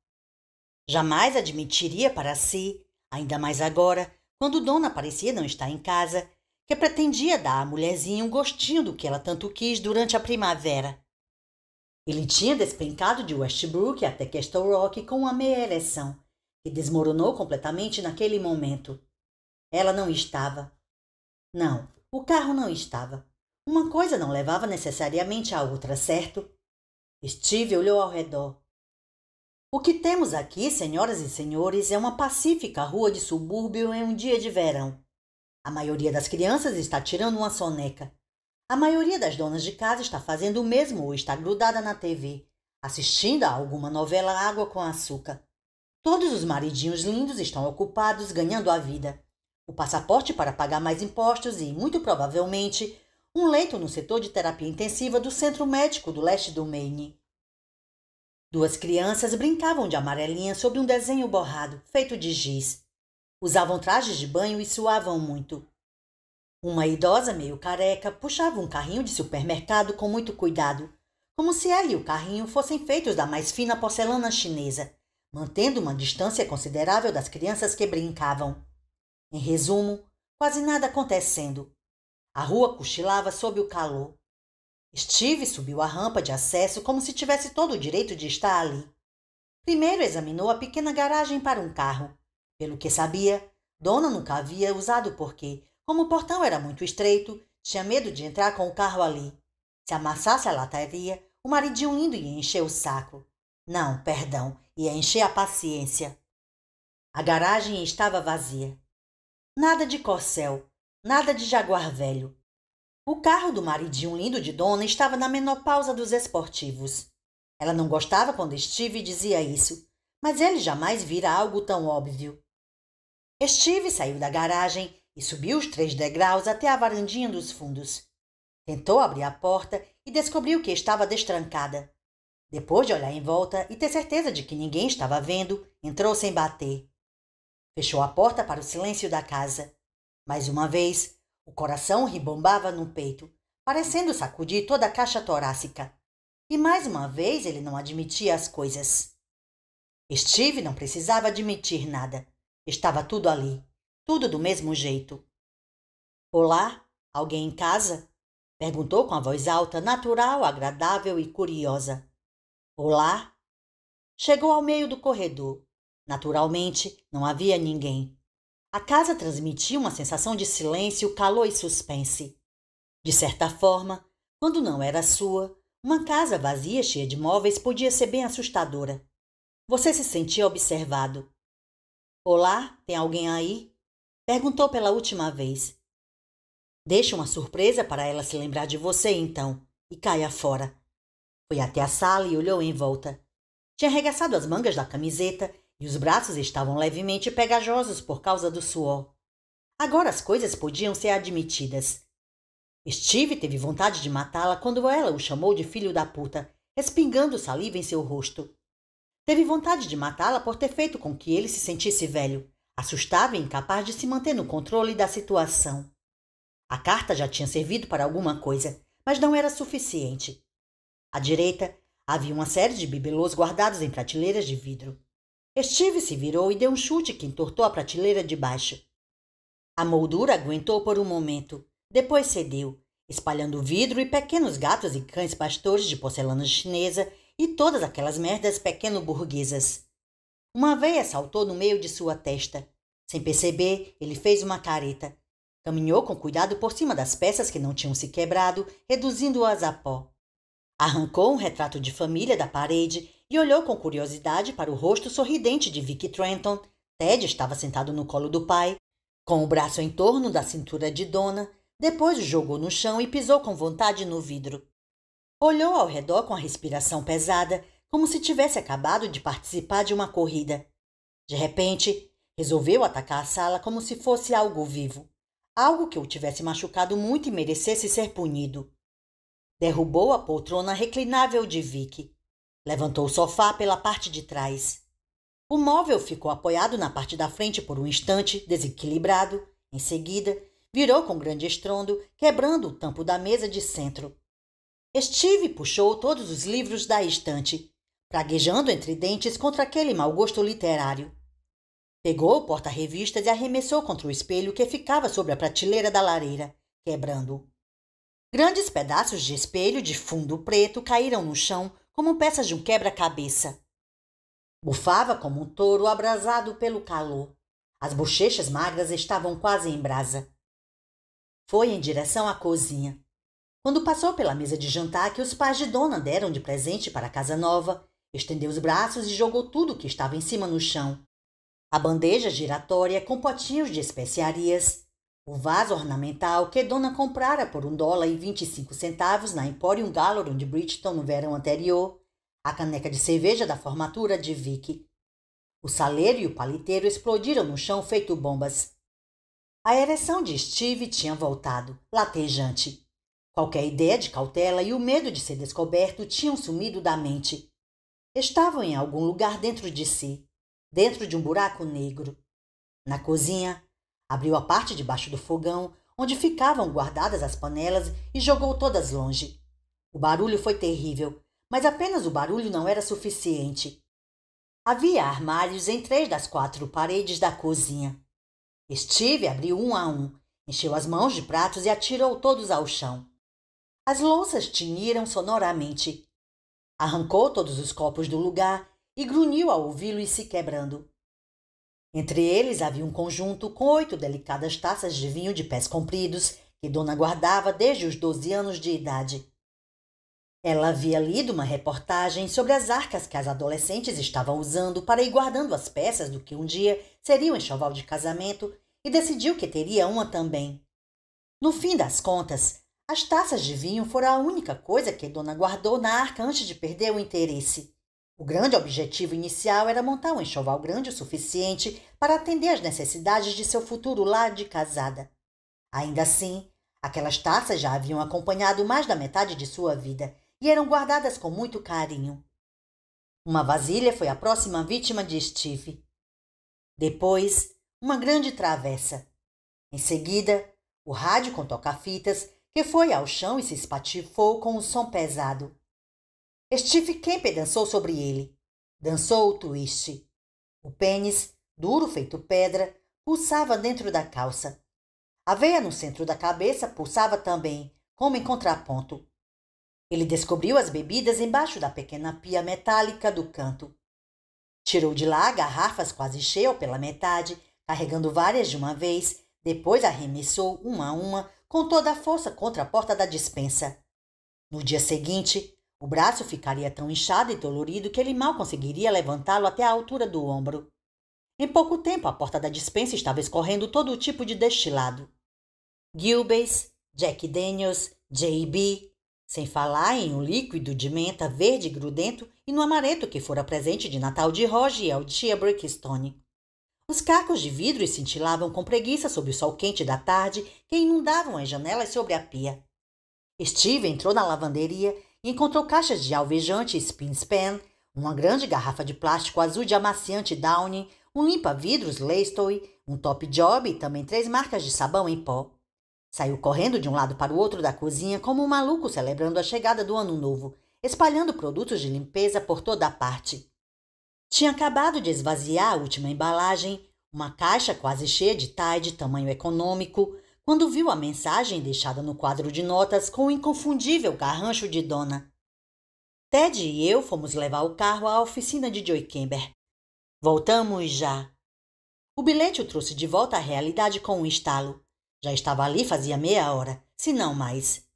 Jamais admitiria para si, ainda mais agora, quando Dona parecia não estar em casa, que pretendia dar à mulherzinha um gostinho do que ela tanto quis durante a primavera. Ele tinha despencado de Westbrook até Castle Rock com uma meia ereção, que desmoronou completamente naquele momento. Ela não estava. Não, o carro não estava. Uma coisa não levava necessariamente à outra, certo? Steve olhou ao redor. O que temos aqui, senhoras e senhores, é uma pacífica rua de subúrbio em um dia de verão. A maioria das crianças está tirando uma soneca. A maioria das donas de casa está fazendo o mesmo ou está grudada na TV, assistindo a alguma novela Água com Açúcar. Todos os maridinhos lindos estão ocupados ganhando a vida. O passaporte para pagar mais impostos e, muito provavelmente, um leito no setor de terapia intensiva do Centro Médico do Leste do Maine. 2 crianças brincavam de amarelinha sobre um desenho borrado, feito de giz. Usavam trajes de banho e suavam muito. Uma idosa meio careca puxava um carrinho de supermercado com muito cuidado, como se ela e o carrinho fossem feitos da mais fina porcelana chinesa, mantendo uma distância considerável das crianças que brincavam. Em resumo, quase nada acontecendo. A rua cochilava sob o calor. Steve subiu a rampa de acesso como se tivesse todo o direito de estar ali. Primeiro examinou a pequena garagem para um carro. Pelo que sabia, Dona nunca havia usado porque, como o portão era muito estreito, tinha medo de entrar com o carro ali. Se amassasse a lataria, o maridinho lindo ia encher o saco. Não, perdão, ia encher a paciência. A garagem estava vazia. Nada de corcel, nada de jaguar velho. O carro do maridinho lindo de Dona estava na menopausa dos esportivos. Ela não gostava quando Steve dizia isso, mas ele jamais vira algo tão óbvio. Steve saiu da garagem e subiu os 3 degraus até a varandinha dos fundos. Tentou abrir a porta e descobriu que estava destrancada. Depois de olhar em volta e ter certeza de que ninguém estava vendo, entrou sem bater. Fechou a porta para o silêncio da casa. Mais uma vez, o coração ribombava no peito, parecendo sacudir toda a caixa torácica. E mais uma vez ele não admitia as coisas. Steve não precisava admitir nada. Estava tudo ali, tudo do mesmo jeito. Olá, alguém em casa? Perguntou com a voz alta, natural, agradável e curiosa. Olá? Chegou ao meio do corredor. Naturalmente, não havia ninguém. A casa transmitia uma sensação de silêncio, calor e suspense. De certa forma, quando não era sua, uma casa vazia cheia de móveis podia ser bem assustadora. Você se sentia observado. Olá, tem alguém aí? Perguntou pela última vez. Deixe uma surpresa para ela se lembrar de você, então, e caia fora. Foi até a sala e olhou em volta. Tinha arregaçado as mangas da camiseta e os braços estavam levemente pegajosos por causa do suor. Agora as coisas podiam ser admitidas. Steve teve vontade de matá-la quando ela o chamou de filho da puta, respingando saliva em seu rosto. Teve vontade de matá-la por ter feito com que ele se sentisse velho, assustado e incapaz de se manter no controle da situação. A carta já tinha servido para alguma coisa, mas não era suficiente. À direita, havia uma série de bibelôs guardados em prateleiras de vidro. Steve se virou e deu um chute que entortou a prateleira de baixo. A moldura aguentou por um momento, depois cedeu, espalhando vidro e pequenos gatos e cães pastores de porcelana chinesa e todas aquelas merdas pequeno-burguesas. Uma veia saltou no meio de sua testa. Sem perceber, ele fez uma careta. Caminhou com cuidado por cima das peças que não tinham se quebrado, reduzindo-as a pó. Arrancou um retrato de família da parede e olhou com curiosidade para o rosto sorridente de Vicky Trenton. Ted estava sentado no colo do pai, com o braço em torno da cintura de Donna, depois o jogou no chão e pisou com vontade no vidro. Olhou ao redor com a respiração pesada, como se tivesse acabado de participar de uma corrida. De repente, resolveu atacar a sala como se fosse algo vivo, algo que o tivesse machucado muito e merecesse ser punido. Derrubou a poltrona reclinável de Vicky. Levantou o sofá pela parte de trás. O móvel ficou apoiado na parte da frente por um instante, desequilibrado. Em seguida, virou com grande estrondo, quebrando o tampo da mesa de centro. Steve puxou todos os livros da estante, praguejando entre dentes contra aquele mau gosto literário. Pegou o porta-revistas e arremessou contra o espelho que ficava sobre a prateleira da lareira, quebrando-o. Grandes pedaços de espelho de fundo preto caíram no chão como peças de um quebra-cabeça. Bufava como um touro abrasado pelo calor. As bochechas magras estavam quase em brasa. Foi em direção à cozinha. Quando passou pela mesa de jantar que os pais de Donna deram de presente para a casa nova, estendeu os braços e jogou tudo o que estava em cima no chão. A bandeja giratória com potinhos de especiarias, o vaso ornamental que Donna comprara por $1,25 na Emporium Galeron de Bridgeton no verão anterior, a caneca de cerveja da formatura de Vicky. O saleiro e o paliteiro explodiram no chão feito bombas. A ereção de Steve tinha voltado, latejante. Qualquer ideia de cautela e o medo de ser descoberto tinham sumido da mente. Estavam em algum lugar dentro de si, dentro de um buraco negro. Na cozinha, abriu a parte de baixo do fogão, onde ficavam guardadas as panelas, e jogou todas longe. O barulho foi terrível, mas apenas o barulho não era suficiente. Havia armários em 3 das 4 paredes da cozinha. Steve abriu um a um, encheu as mãos de pratos e atirou todos ao chão. As louças tiniram sonoramente. Arrancou todos os copos do lugar e grunhiu ao ouvi-los se quebrando. Entre eles havia um conjunto com 8 delicadas taças de vinho de pés compridos que Donna guardava desde os 12 anos de idade. Ela havia lido uma reportagem sobre as arcas que as adolescentes estavam usando para ir guardando as peças do que um dia seria um enxoval de casamento e decidiu que teria uma também. No fim das contas, as taças de vinho foram a única coisa que Donna guardou na arca antes de perder o interesse. O grande objetivo inicial era montar um enxoval grande o suficiente para atender às necessidades de seu futuro lar de casada. Ainda assim, aquelas taças já haviam acompanhado mais da metade de sua vida e eram guardadas com muito carinho. Uma vasilha foi a próxima vítima de Steve. Depois, uma grande travessa. Em seguida, o rádio com toca-fitas, que foi ao chão e se espatifou com um som pesado. Steve Kemper dançou sobre ele. Dançou o twist. O pênis, duro feito pedra, pulsava dentro da calça. A veia no centro da cabeça pulsava também, como em contraponto. Ele descobriu as bebidas embaixo da pequena pia metálica do canto. Tirou de lá garrafas quase cheias pela metade, carregando várias de uma vez, depois arremessou uma a uma com toda a força contra a porta da despensa. No dia seguinte, o braço ficaria tão inchado e dolorido que ele mal conseguiria levantá-lo até a altura do ombro. Em pouco tempo, a porta da despensa estava escorrendo todo o tipo de destilado. Gilbey's, Jack Daniels, J.B., sem falar em um líquido de menta verde grudento e no amareto que fora presente de Natal de Roger e Altia Brickstone. Os cacos de vidro cintilavam com preguiça sob o sol quente da tarde que inundavam as janelas sobre a pia. Steve entrou na lavanderia e encontrou caixas de alvejante Spinspan, uma grande garrafa de plástico azul de amaciante Downy, um limpa-vidros Laistow, um Top Job e também 3 marcas de sabão em pó. Saiu correndo de um lado para o outro da cozinha como um maluco celebrando a chegada do ano novo, espalhando produtos de limpeza por toda a parte. Tinha acabado de esvaziar a última embalagem, uma caixa quase cheia de Tide tamanho econômico, quando viu a mensagem deixada no quadro de notas com o inconfundível garrancho de Donna. Ted e eu fomos levar o carro à oficina de Joey Kemper. Voltamos já. O bilhete o trouxe de volta à realidade com um estalo. Já estava ali fazia meia hora, se não mais.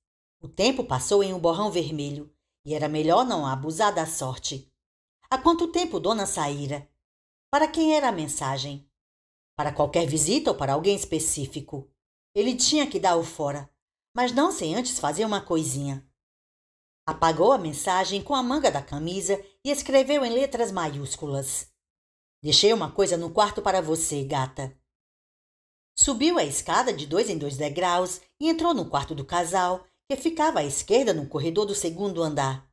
O tempo passou em um borrão vermelho, e era melhor não abusar da sorte. Há quanto tempo Dona saíra? Para quem era a mensagem? Para qualquer visita ou para alguém específico? Ele tinha que dar o fora, mas não sem antes fazer uma coisinha. Apagou a mensagem com a manga da camisa e escreveu em letras maiúsculas. Deixei uma coisa no quarto para você, gata. Subiu a escada de 2 em 2 degraus e entrou no quarto do casal, que ficava à esquerda no corredor do 2º andar.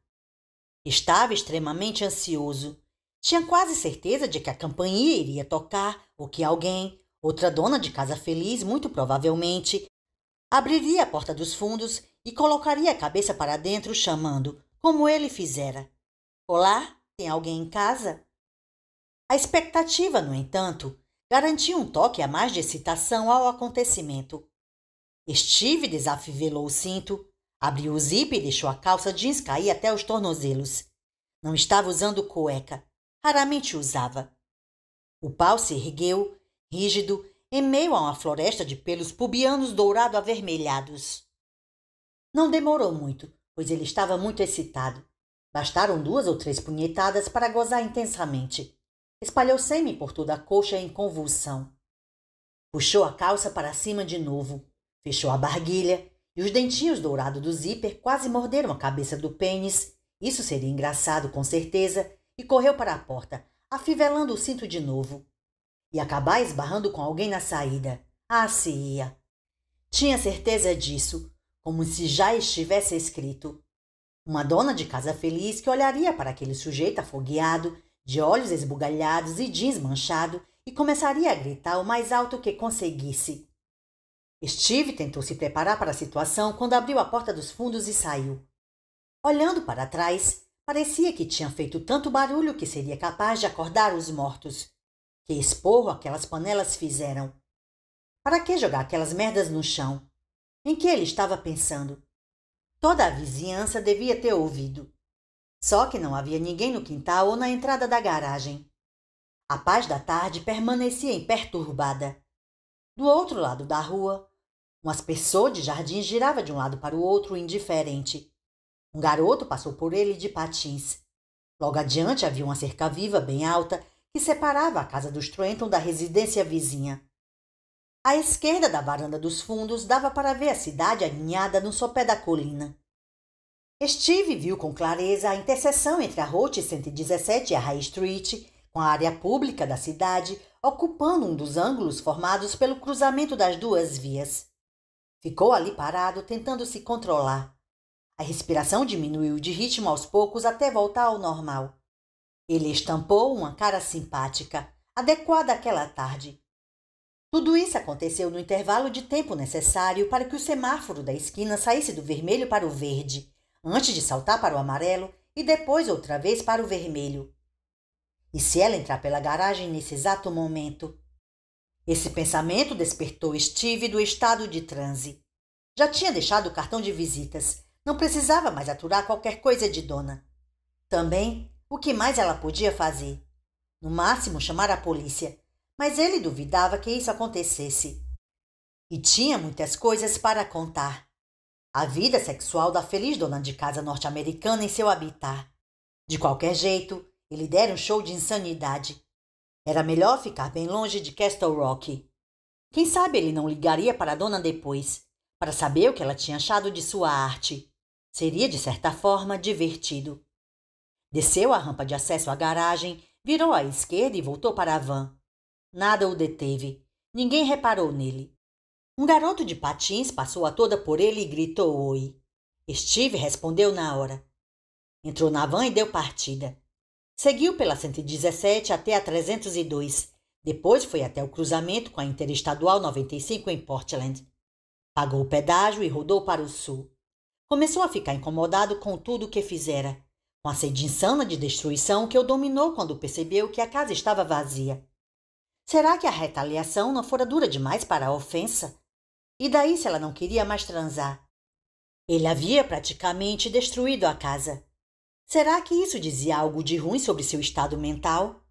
Estava extremamente ansioso. Tinha quase certeza de que a campainha iria tocar ou que alguém, outra dona de casa feliz, muito provavelmente, abriria a porta dos fundos e colocaria a cabeça para dentro chamando, como ele fizera. Olá, tem alguém em casa? A expectativa, no entanto, garantia um toque a mais de excitação ao acontecimento. Steve desafivelou o cinto, abriu o zíper e deixou a calça jeans cair até os tornozelos. Não estava usando cueca, raramente usava. O pau se ergueu, rígido, em meio a uma floresta de pelos pubianos dourado-avermelhados. Não demorou muito, pois ele estava muito excitado. Bastaram 2 ou 3 punhetadas para gozar intensamente. Espalhou sêmen por toda a coxa em convulsão. Puxou a calça para cima de novo, fechou a barguilha e os dentinhos dourados do zíper quase morderam a cabeça do pênis. Isso seria engraçado, com certeza, e correu para a porta, afivelando o cinto de novo. Ia acabar esbarrando com alguém na saída. Ah, se ia. Tinha certeza disso, como se já estivesse escrito. Uma dona de casa feliz que olharia para aquele sujeito afogueado, de olhos esbugalhados e jeans manchado, e começaria a gritar o mais alto que conseguisse. Steve tentou se preparar para a situação quando abriu a porta dos fundos e saiu. Olhando para trás, parecia que tinha feito tanto barulho que seria capaz de acordar os mortos. Que esporro aquelas panelas fizeram! Para que jogar aquelas merdas no chão? Em que ele estava pensando? Toda a vizinhança devia ter ouvido. Só que não havia ninguém no quintal ou na entrada da garagem. A paz da tarde permanecia imperturbada. Do outro lado da rua, um aspersor de jardins girava de um lado para o outro indiferente. Um garoto passou por ele de patins. Logo adiante havia uma cerca viva bem alta que separava a casa dos Trenton da residência vizinha. À esquerda da varanda dos fundos dava para ver a cidade aninhada no sopé da colina. Steve viu com clareza a interseção entre a Route 117 e a High Street, com a área pública da cidade ocupando um dos ângulos formados pelo cruzamento das duas vias. Ficou ali parado, tentando se controlar. A respiração diminuiu de ritmo aos poucos até voltar ao normal. Ele estampou uma cara simpática, adequada àquela tarde. Tudo isso aconteceu no intervalo de tempo necessário para que o semáforo da esquina saísse do vermelho para o verde, antes de saltar para o amarelo e depois outra vez para o vermelho. E se ela entrar pela garagem nesse exato momento? Esse pensamento despertou Steve do estado de transe. Já tinha deixado o cartão de visitas. Não precisava mais aturar qualquer coisa de Donna. Também, o que mais ela podia fazer? No máximo, chamar a polícia. Mas ele duvidava que isso acontecesse. E tinha muitas coisas para contar. A vida sexual da feliz dona de casa norte-americana em seu habitat. De qualquer jeito, ele dera um show de insanidade. Era melhor ficar bem longe de Castle Rock. Quem sabe ele não ligaria para a dona depois, para saber o que ela tinha achado de sua arte. Seria, de certa forma, divertido. Desceu a rampa de acesso à garagem, virou à esquerda e voltou para a van. Nada o deteve. Ninguém reparou nele. Um garoto de patins passou a toda por ele e gritou oi. Steve respondeu na hora. Entrou na van e deu partida. Seguiu pela 117 até a 302. Depois foi até o cruzamento com a Interestadual 95 em Portland. Pagou o pedágio e rodou para o sul. Começou a ficar incomodado com tudo o que fizera, com a sede insana de destruição que o dominou quando percebeu que a casa estava vazia. Será que a retaliação não fora dura demais para a ofensa? E daí se ela não queria mais transar? Ele havia praticamente destruído a casa. Será que isso dizia algo de ruim sobre seu estado mental?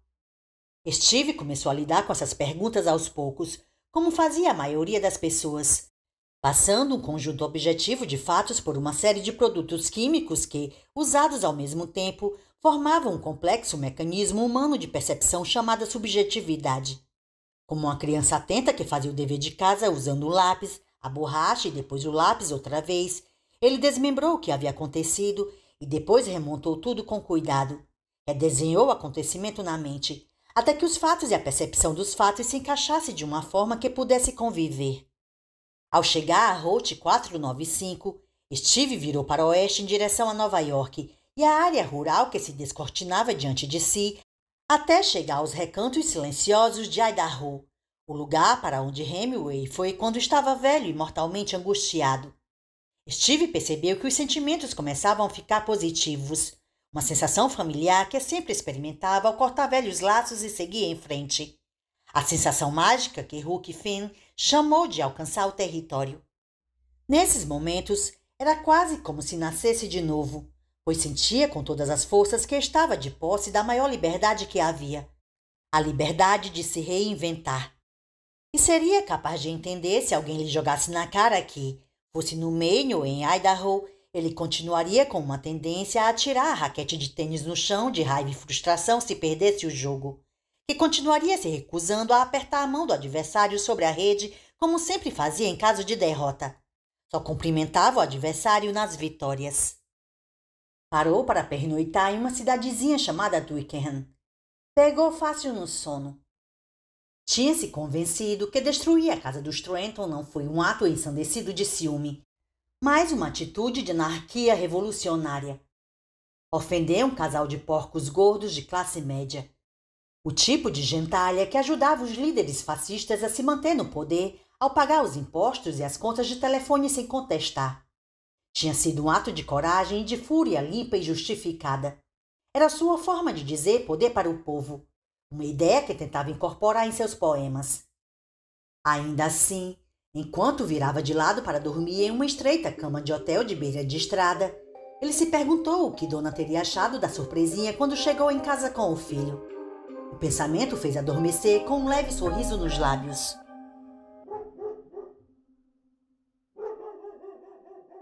Steve começou a lidar com essas perguntas aos poucos, como fazia a maioria das pessoas, passando um conjunto objetivo de fatos por uma série de produtos químicos que, usados ao mesmo tempo, formavam um complexo mecanismo humano de percepção chamada subjetividade. Como uma criança atenta que fazia o dever de casa usando o lápis, a borracha e depois o lápis outra vez, ele desmembrou o que havia acontecido e depois remontou tudo com cuidado. Redesenhou o acontecimento na mente, até que os fatos e a percepção dos fatos se encaixassem de uma forma que pudesse conviver. Ao chegar à Route 495, Steve virou para o oeste em direção a Nova York e a área rural que se descortinava diante de si até chegar aos recantos silenciosos de Idaho, o lugar para onde Hemingway foi quando estava velho e mortalmente angustiado. Steve percebeu que os sentimentos começavam a ficar positivos, uma sensação familiar que sempre experimentava ao cortar velhos laços e seguir em frente. A sensação mágica que Huck Finn chamou de alcançar o território. Nesses momentos, era quase como se nascesse de novo, pois sentia com todas as forças que estava de posse da maior liberdade que havia, a liberdade de se reinventar. E seria capaz de entender se alguém lhe jogasse na cara que, fosse no Maine ou em Idaho, ele continuaria com uma tendência a atirar a raquete de tênis no chão de raiva e frustração se perdesse o jogo, que continuaria se recusando a apertar a mão do adversário sobre a rede como sempre fazia em caso de derrota. Só cumprimentava o adversário nas vitórias. Parou para pernoitar em uma cidadezinha chamada Twickenham. Pegou fácil no sono. Tinha-se convencido que destruir a casa dos Trenton não foi um ato ensandecido de ciúme, mas uma atitude de anarquia revolucionária. Ofender um casal de porcos gordos de classe média. O tipo de gentalha que ajudava os líderes fascistas a se manter no poder ao pagar os impostos e as contas de telefone sem contestar. Tinha sido um ato de coragem e de fúria limpa e justificada. Era sua forma de dizer poder para o povo, uma ideia que tentava incorporar em seus poemas. Ainda assim, enquanto virava de lado para dormir em uma estreita cama de hotel de beira de estrada, ele se perguntou o que Dona teria achado da surpresinha quando chegou em casa com o filho. O pensamento fez adormecer com um leve sorriso nos lábios.